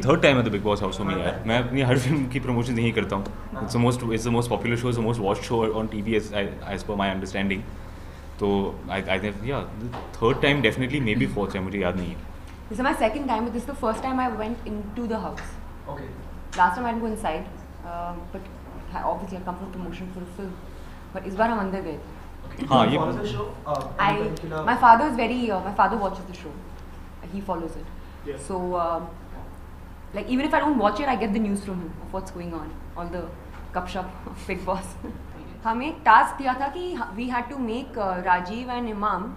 Third time है the big boss house में यार. मैं अपनी हर फिल्म की प्रमोशन यही करता हूँ. It's the most popular show, it's the most watched show on TV as per my understanding. तो आई थिंक या third time definitely, maybe fourth time, मुझे याद नहीं है. This is my second time, but this is the first time I went into the house. Okay. Last time I didn't go inside, but obviously I come from promotion for a film. But इस बार हम अंदर गए थे. हाँ, Do you ये follow the show? My father is very. My father watches the show. He follows it. Yes. So, like even if I don't watch it, I get the news from him of what's going on. All the gupshup of Big Boss. हमें एक task दिया था कि we had to make Rajiv and Imam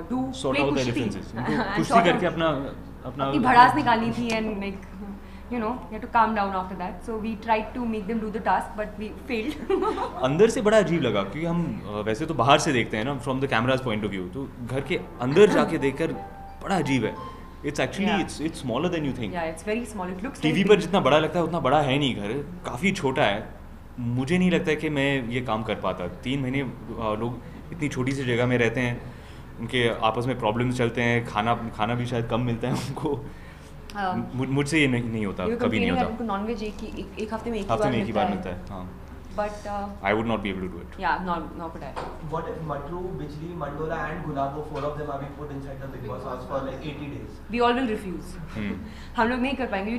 do Sort play out the कुश्ती. differences. And कुश्ती sort करके out- अपना अपनी भड़ास निकालनी थी and like you know you have to calm down after that. So we tried to make them do the task, but we failed. अंदर से बड़ा अजीब लगा क्योंकि हम वैसे तो बाहर से देखते हैं ना, from the cameras point of view, तो घर के अंदर जाके देखकर बड़ा अजीब है. It's actually it's smaller than you think. Yeah, it's very small. It looks. TV very पर big. जितना बड़ा लगता है उतना बड़ा है नहीं घर, काफ़ी छोटा है. मुझे नहीं लगता कि मैं ये काम कर पाता. 3 महीने लोग इतनी छोटी सी जगह में रहते हैं, उनके आपस में प्रॉब्लम्स चलते हैं, खाना भी शायद कम मिलता है उनको. मुझसे ये नहीं होता, कभी नहीं होता. उनको नॉनवेज एक हफ्ते में हफ्ते में एक ही बार मिलता है. हाँ, But I would not be able to do it. yeah, not could I. What if Matru, Bijli, Mandola and Gulabo, 4 of them are being put inside the Big Boss house for like 80 days? We all will refuse. हम लोग नहीं कर पाएंगे.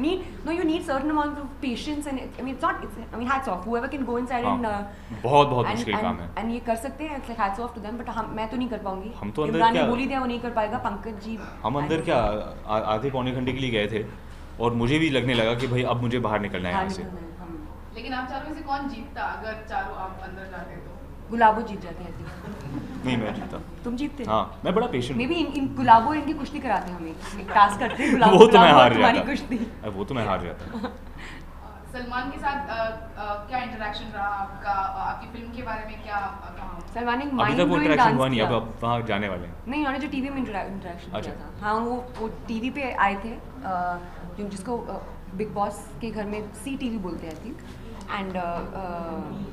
You need certain amount of patience and I mean hats off whoever can go inside and बहुत मुश्किल काम है. and ये कर सकते हैं. It's like hats off to them. But मैं तो नहीं कर पाऊंगी. हम तो अंदर इमरान ने क्या- बोली दिया वो नहीं कर पाएगा. पंकज जी हम अंदर क्या आधे पौने घंटे के लिए गए थे और मुझे भी लगने लगा कि भाई अब मुझे बाहर निकलना है यहाँ से. लेकिन आप चारों में से कौन जीतता अगर चारों आप अंदर जाते तो? गुलाबो जीत जाते हैं. नहीं, मैं जीता. तुम जीतते. हाँ, मैं बड़ा पेशेंट. मे बी इन गुलाबो इनकी कुश्ती कराते हैं हमें. एक टास्क करते हैं गुलाबो. वो तो मैं हार तुम्हारी जाता. कुश्ती. वो तो मैं हार जाता. सलमान के साथ क्या इंटरेक्शन रहा आपका? आपकी फिल्म के बारे में क्या कहा? सलमान ने अभी माइंड तक वो ब्लोइंग इंटरेक्शन डांस हुआ नहीं, किया. अब वहाँ जाने वाले हैं. नहीं, उन्होंने जो टीवी में इंटरेक्शन अच्छा. किया था. हाँ, वो टीवी पे आए थे, जिसको बिग बॉस के घर में CTV बोलते हैं I think. And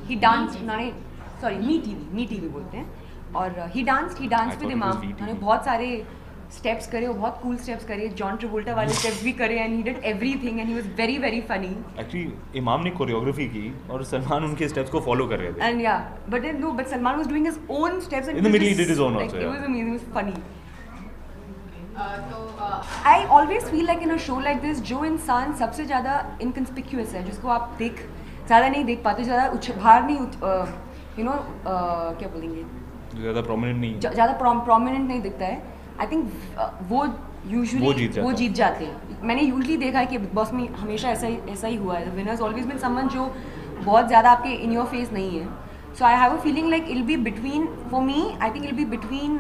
he dance. Me TV बोलते हैं. और he dance I with thought it was इमाम. VTV. उन्होंने बहुत सारे स्टेप्स करे और बहुत कूल स्टेप्स करे. जॉन ट्रेवोल्टा वाले स्टेप्स भी करे and he did everything and he was very very funny. Actually इमाम ने कोरियोग्राफी की और सलमान उनके स्टेप्स को फॉलो कर रहे थे. And yeah, but Salman was doing his own steps and In the it was middle he just, did his own like, also, It yeah. was amazing. It was funny. तो I always feel like in a show like this, जो इंसान सबसे ज़्यादा inconspicuous है, जिसको आप ज़्यादा नहीं देख पाते, ज़्यादा बाहर नहीं, क्या बोलेंगे, ज़्यादा प्रोमिनेंट नहीं है. ज़्यादा prominent नहीं दिखता है. I think वो usually वो जीत जाते हैं. मैंने usually देखा है कि बिग बॉस में हमेशा ऐसा ही हुआ है. The winner has always been someone जो बहुत ज़्यादा आपके in your face नहीं है. So I have a feeling like it'll be between, for me, I think it'll be between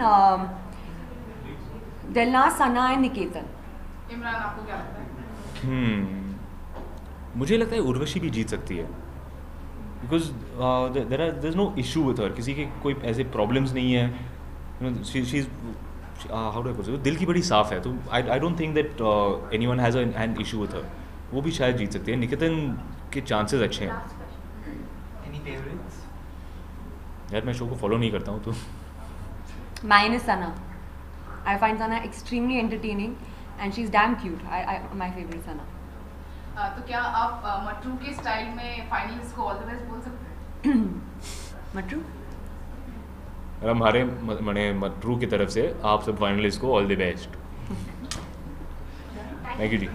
Delnas, Sana and Niketan. Imran आपको क्या लगता है? मुझे लगता है उर्वशी भी जीत सकती है. Because there is no issue with her. किसी के कोई ऐसे प्रॉब्लम्स नहीं है. She is how do I put it, दिल की बड़ी साफ है. तो I don't think that anyone has an issue with her. वो भी शायद जीत सकती है. निकेतन के चांसेस अच्छे हैं. Any favorites? यार मैं शो को फॉलो नहीं करता हूँ तो. Mine is Sana. I find Sana extremely entertaining and she's damn cute. My favorite Sana. तो क्या आप मटरू के स्टाइल में फाइनलिस्ट को ऑल द बेस्ट बोल सकते हैं? Matru? हमारे मटरू की तरफ से आप सब फाइनलिस्ट को all the best. Thank you ji.